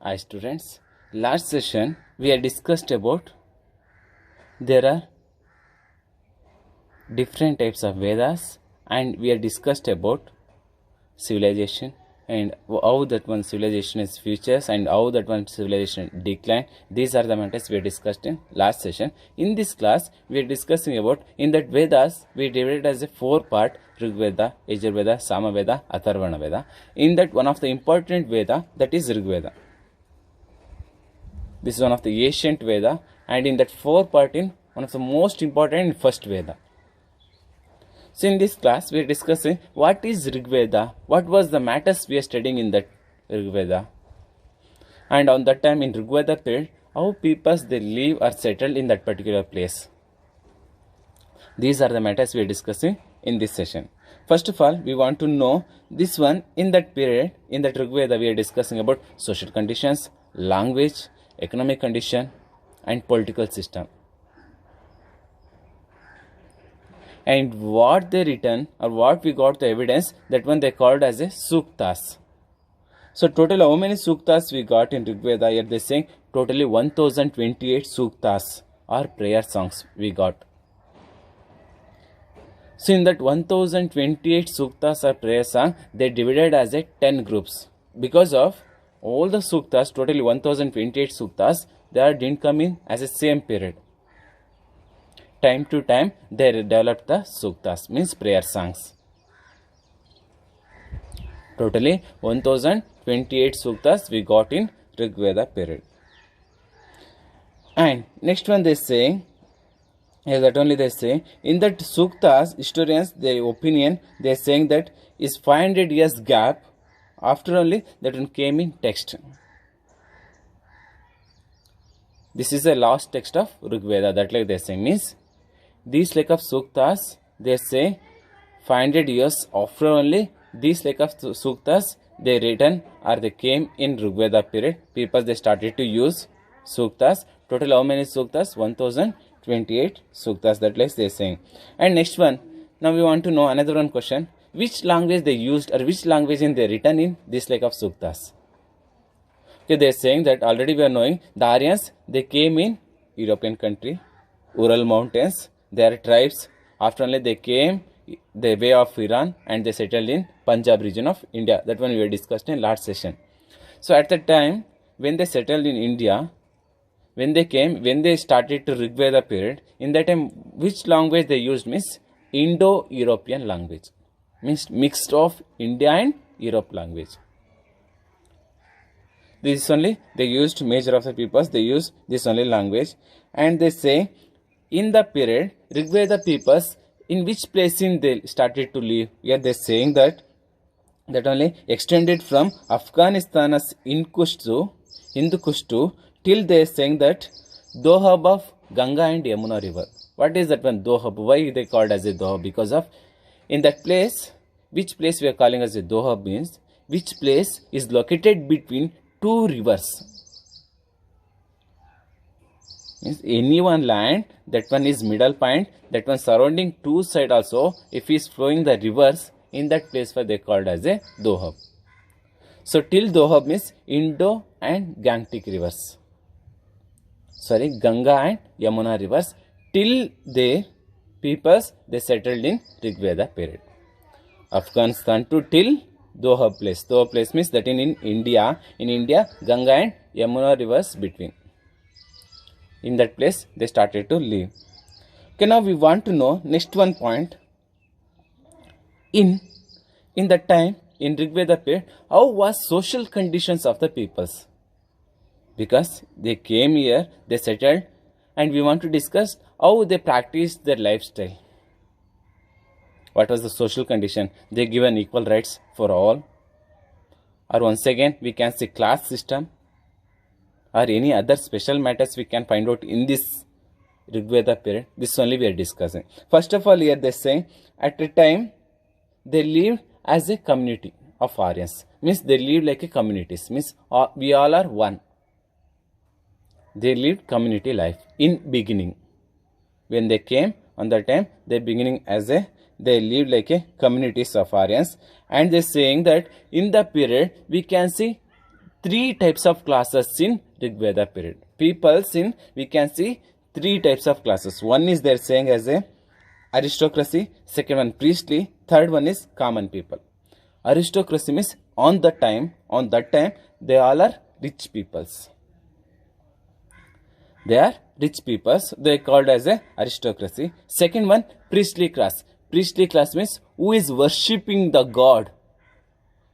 Hi students, last session we had discussed about there are different types of Vedas and we had discussed about civilization and how that one civilization is futures and how that one civilization decline. These are the matters we discussed in last session. In this class we are discussing about in that Vedas we divided as a 4-part Rig Veda, Yajur Veda, Sama Veda, Atharvana Veda. In that one of the important Veda, that is Rig Veda. This is one of the ancient Veda, and in that 4-part in one of the most important first Veda. So in this class we are discussing what is Rig Veda, what was the matters we are studying in that Rig Veda, and on that time in Rig Veda period how peoples they live or settled in that particular place. These are the matters we are discussing in this session. First of all, we want to know this one in that period in that Rig Veda we are discussing about social conditions, language, economic condition and political system, and what they written or what we got the evidence, that one they called as a suktas. So total how many suktas we got in Rig Veda? Here they saying totally 1028 suktas or prayer songs we got. So in that 1028 suktas or prayer song, they divided as a 10 groups. Because of all the suktas, totally 1028 suktas, they didn't come in as a same period. Time to time, they developed the suktas, means prayer songs. Totally 1028 suktas we got in Rig Veda period. And next one they say, that only they say, in that suktas, historians, their opinion, they are saying that is 500 years gap after only that one came in text. This is the last text of Rig Veda, that like they say, means these like of suktas, they say 500 years after only these like of suktas they written or they came in Rig Veda period. People they started to use suktas. Total how many suktas? 1028 suktas, that like they are saying. And next one, now we want to know another one question. Which language they used or which language in they written in this like of suktas? Okay, they are saying that already we are knowing the Aryans, they came in European country, Ural mountains, their tribes. After only they came the way of Iran and they settled in Punjab region of India. That one we were discussed in last session. So at that time when they settled in India, when they came, when they started to Rig Veda period, in that time which language they used means Indo-European language, means mixed of India and Europe language. This only they used, major of the peoples they use this only language. And they say in the period Rig Veda peoples in which place in they started to live. Here they are saying that only extended from Afghanistan as Hindu Kush to till they are saying that Dohab of Ganga and Yamuna river. What is that one Dohab? Why they called as a Dohab? Because of in that place, which place we are calling as a Dohab means which place is located between two rivers. Means any one land, that one is middle point, that one surrounding two side also, if is flowing the rivers, in that place where they called as a Dohab. So till Dohab means Indo and Gangetic rivers. Sorry, Ganga and Yamuna rivers. Till they peoples they settled in Rig Veda period. Afghanistan to till Dohab place. Dohab place means that in India. In India, Ganga and Yamuna rivers between. In that place they started to live. Okay, now we want to know next one point. In that time in Rig Veda period, how was social conditions of the peoples? Because they came here, they settled, and we want to discuss how they practiced their lifestyle. What was the social condition? They given equal rights for all, or once again we can say class system, or any other special matters we can find out in this Rig Veda period. This only we are discussing. First of all, here they say at a time they lived as a community of Aryans, means they lived like a communities, means we all are one. They lived community life in beginning. When they came on that time, they beginning as a they lived like a communities of Aryans, and they saying that in the period we can see three types of classes in Rigveda period. Peoples in, we can see three types of classes. One is they're saying as a aristocracy, second one priestly, third one is common people. Aristocracy means on that time they all are rich peoples. They are rich peoples, they called as a aristocracy. Second one, priestly class. Priestly class means who is worshipping the god.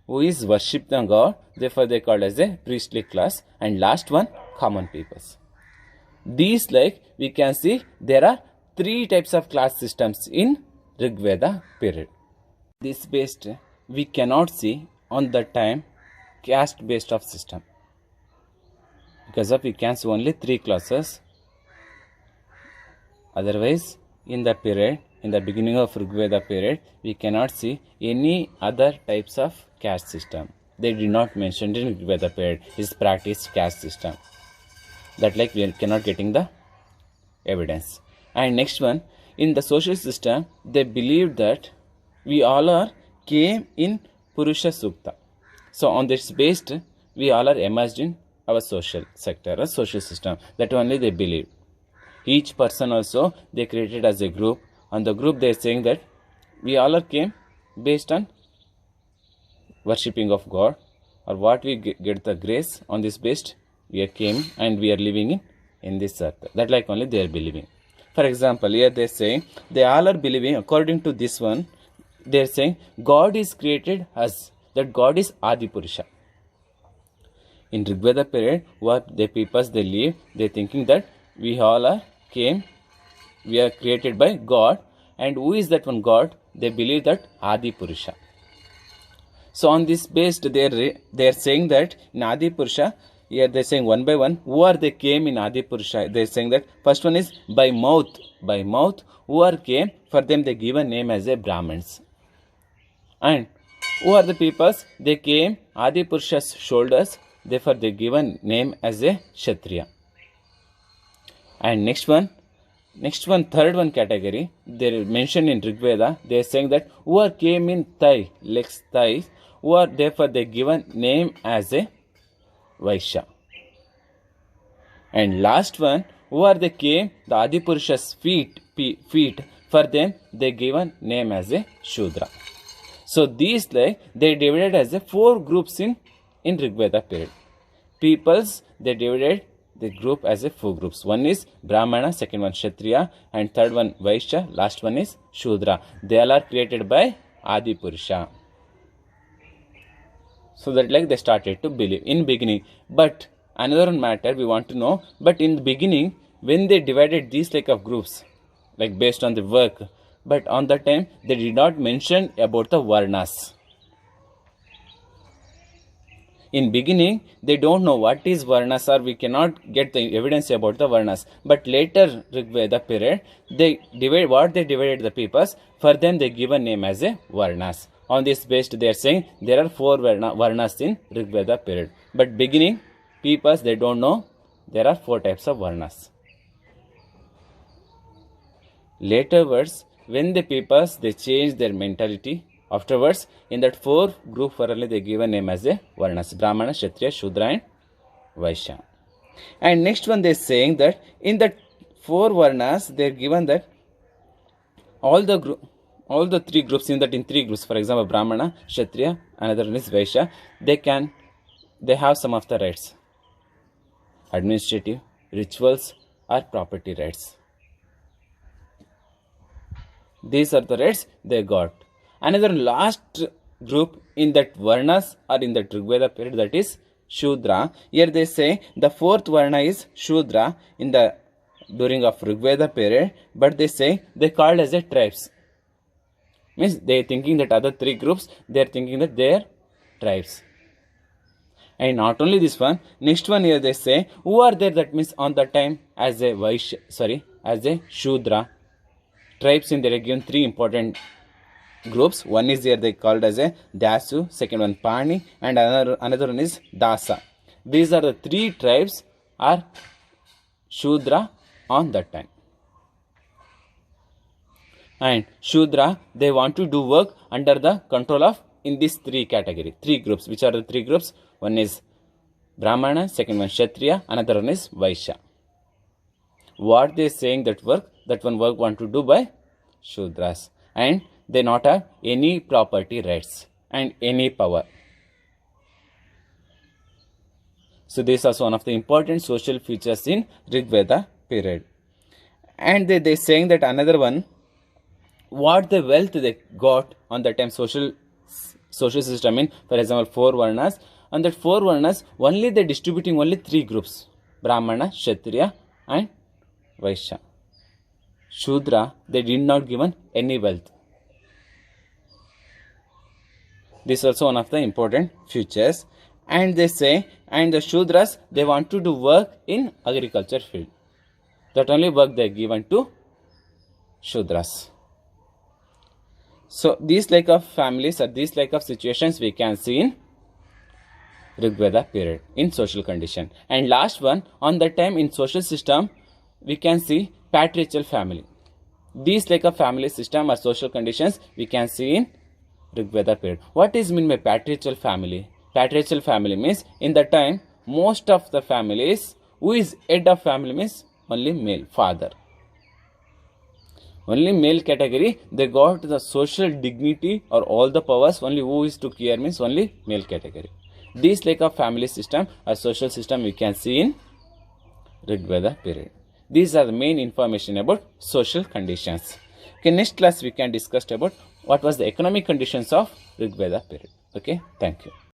Who is worshipping the god, therefore they called as a priestly class. And last one, common peoples. These, like we can see, there are three types of class systems in Rigveda period. This based, we cannot see on the time caste based of system, because of we can see only three classes. Otherwise, in the period, in the beginning of Rigveda period, we cannot see any other types of caste system. They did not mention in Rigveda period is practiced caste system. That like we cannot getting the evidence. And next one, in the social system, they believed that we all are came in Purusha Sukta. So on this based, we all are emerged in our social sector or social system. That only they believe. Each person also they created as a group. On the group they are saying that we all are came based on worshipping of God, or what we get the grace on this based, we are came and we are living in this earth. That like only they are believing. For example, here they say they all are believing according to this one. They are saying God is created as, that God is Adi Purusha. In Rigveda period, what the peoples they live, they thinking that we all are came, we are created by God, and who is that one God? They believe that Adi Purusha. So on this based, they are saying that in Adi Purusha, here they are saying one by one, who are they came in Adi Purusha? They are saying that first one is by mouth, who are came, for them they give a name as a Brahmins. And who are the peoples? They came Adi Purusha's shoulders, therefore they give a name as a Kshatriya. And next one, third one category, they mentioned in Rigveda, they are saying that who are came in thigh, legs, thighs, who are therefore they given name as a Vaishya. And last one, who are they came, the Adi Purusha's feet, for them they given name as a Shudra. So these like they divided as a four groups in Rigveda period. Peoples they divided the group as a four groups. One is Brahmana, second one Kshatriya, and third one Vaishya, last one is Shudra. They all are created by Adi Purusha. So that like they started to believe in beginning. But another matter we want to know, but in the beginning, when they divided these like of groups, like based on the work, but on that time they did not mention about the Varnas. In beginning, they don't know what is Varnas, or we cannot get the evidence about the Varnas. But later Rigveda period, they divided the peoples, for them they give a name as a Varnas. On this based, they are saying there are four Varnas in Rigveda period. But beginning, peoples they don't know there are four types of Varnas. Laterwards, when the peoples they change their mentality, afterwards, in that four group for only they give a name as a Varnas: Brahmana, Kshatriya, Shudra and Vaishya. And next one they are saying that in that four Varnas they are given that all the three groups in three groups, for example Brahmana, Kshatriya, another one is Vaishya, they have some of the rights, administrative, rituals or property rights. These are the rights they got. Another last group in that Varnas or in that Rigveda period, that is Shudra. Here they say the fourth Varna is Shudra in the during of Rigveda period, but they say they called as a tribes. Means they are thinking that other three groups, they are thinking that they are tribes. And not only this one, next one here they say who are there, that means on that time as a as a Shudra. Tribes in there are given three important groups. One is here they called as a Dasu, second one Pani, and another one is Dasa. These are the three tribes are Shudra on that time. And Shudra, they want to do work under the control of in these three groups. Which are the three groups? One is Brahmana, second one Kshatriya, another one is Vaishya. What they saying that one work want to do by Shudras, and they not have any property rights and any power. So this is also one of the important social features in Rig Veda period. And they saying that another one, what the wealth they got on that time social system in, for example, 4 Varnas, and that 4 Varnas only they distributing only 3 groups, Brahmana, Kshatriya and Vaishya. Shudra, they did not given any wealth. This is also one of the important features. And they say, and the Shudras, they want to do work in agriculture field. That only work they given to Shudras. So these like of families or these like of situations we can see in Rig Veda period in social condition. And last one, on that time in social system, we can see patriarchal family. These like a family system or social conditions we can see in Rig Veda period. What is mean by patriarchal family? Patriarchal family means in that time most of the families, who is head of family means only male, father. Only male category, they got the social dignity or all the powers, only who is to care means only male category. These like a family system or social system we can see in Rig Veda period. These are the main information about social conditions. Okay, next class we can discuss about what was the economic conditions of Rig Veda period. Okay, thank you.